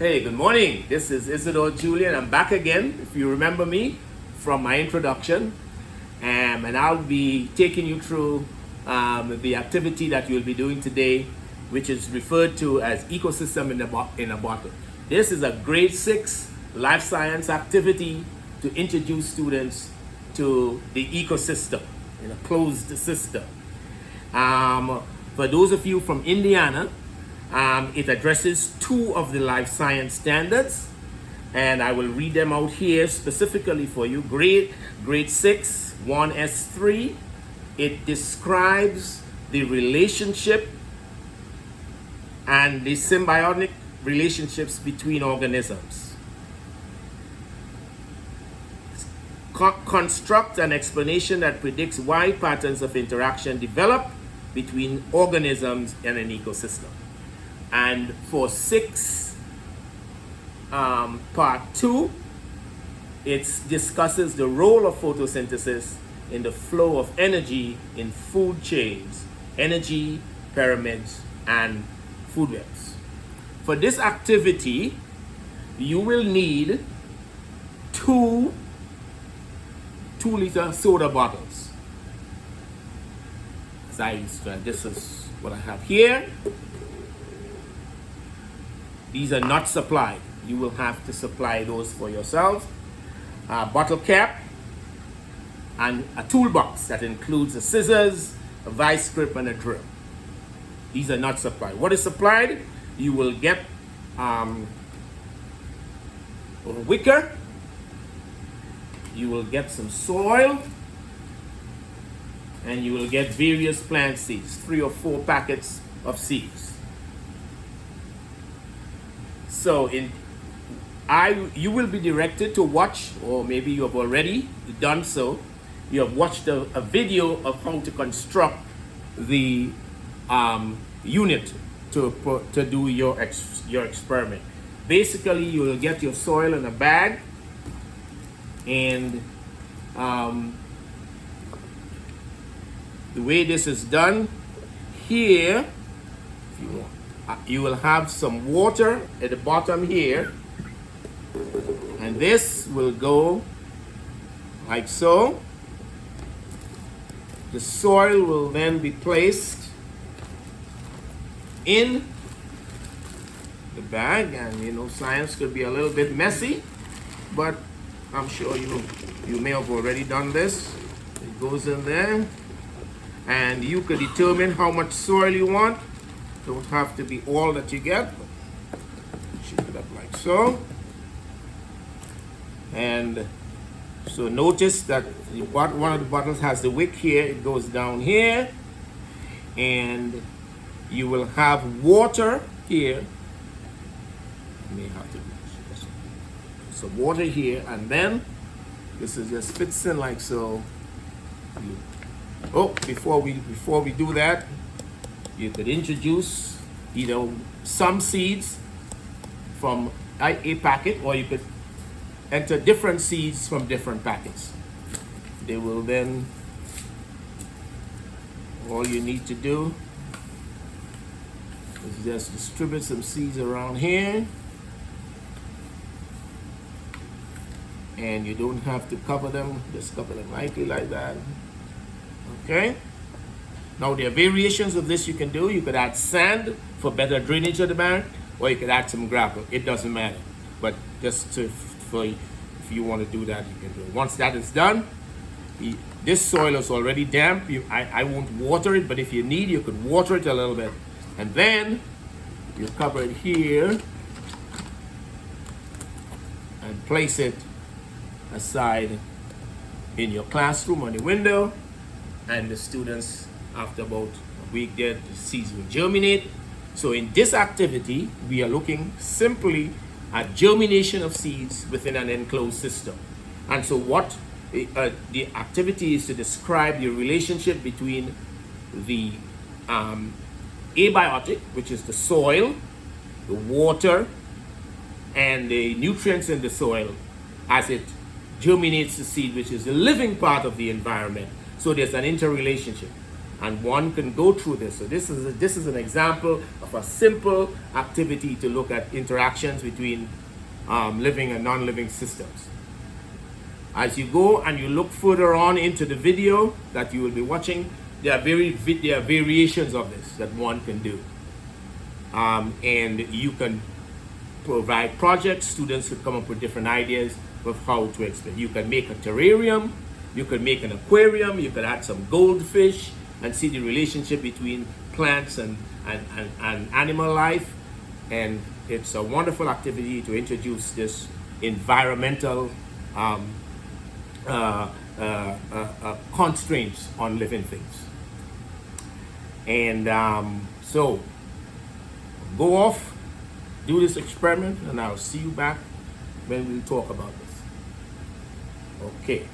Hey, good morning. This is Isidore Julian. I'm back again, if you remember me from my introduction. And I'll be taking you through the activity that you'll be doing today, which is referred to as ecosystem in a bottle. This is a grade 6 life science activity to introduce students to the ecosystem in a closed system. For those of you from Indiana, it addresses 2 of the life science standards, and I will read them out here specifically for you. Grade 6, 1S3, it describes the relationship and the symbiotic relationships between organisms. Construct an explanation that predicts why patterns of interaction develop between organisms in an ecosystem. And for 6, part 2, it discusses the role of photosynthesis in the flow of energy in food chains, energy pyramids, and food webs. For this activity, you will need 2 2-liter soda bottles. This is what I have here. These are not supplied. You will have to supply those for yourselves. A bottle cap and a toolbox that includes a scissors, a vice grip, and a drill. These are not supplied. What is supplied? You will get a wicker. You will get some soil. And you will get various plant seeds, 3 or 4 packets of seeds. So you will be directed to watch, or maybe you have already done so, you have watched a video of how to construct the unit to do your experiment. Basically, you will get your soil in a bag, and the way this is done here, if you want, you will have some water at the bottom here, and this will go like so. The soil will then be placed in the bag, and science could be a little bit messy, but I'm sure you may have already done this. It goes in there, and you could determine how much soil you want. Don't have to be all that you get. Shape it up like so. And so notice that one of the bottles has the wick here. It goes down here. And you will have water here. You may have to some water here, and then this is just fits in like so. Before we do that, you could introduce some seeds from a packet, or you could enter different seeds from different packets. They will then, all you need to do is just distribute some seeds around here, and you don't have to cover them, just cover them lightly like that. Okay. Now there are variations of this you can do. You could add sand for better drainage of the bag, or you could add some gravel. It doesn't matter. But just if you want to do that, you can do it. Once that is done, this soil is already damp. I won't water it, but if you need, you could water it a little bit. And then you cover it here and place it aside in your classroom on the window, and the students, after about a week there, the seeds will germinate. So in this activity, we are looking simply at germination of seeds within an enclosed system. And so what the activity is to describe the relationship between the abiotic, which is the soil, the water, and the nutrients in the soil as it germinates the seed, which is the living part of the environment. So there's an interrelationship. and one can go through this. So this is an example of a simple activity to look at interactions between living and non-living systems. As you go and you look further on into the video that you will be watching, there are variations of this that one can do. And you can provide projects. Students could come up with different ideas of how to explain. You can make a terrarium, you could make an aquarium, you could add some goldfish and see the relationship between plants and animal life. And it's a wonderful activity to introduce this environmental constraints on living things. And so go off, do this experiment, and I'll see you back when we'll talk about this. Okay.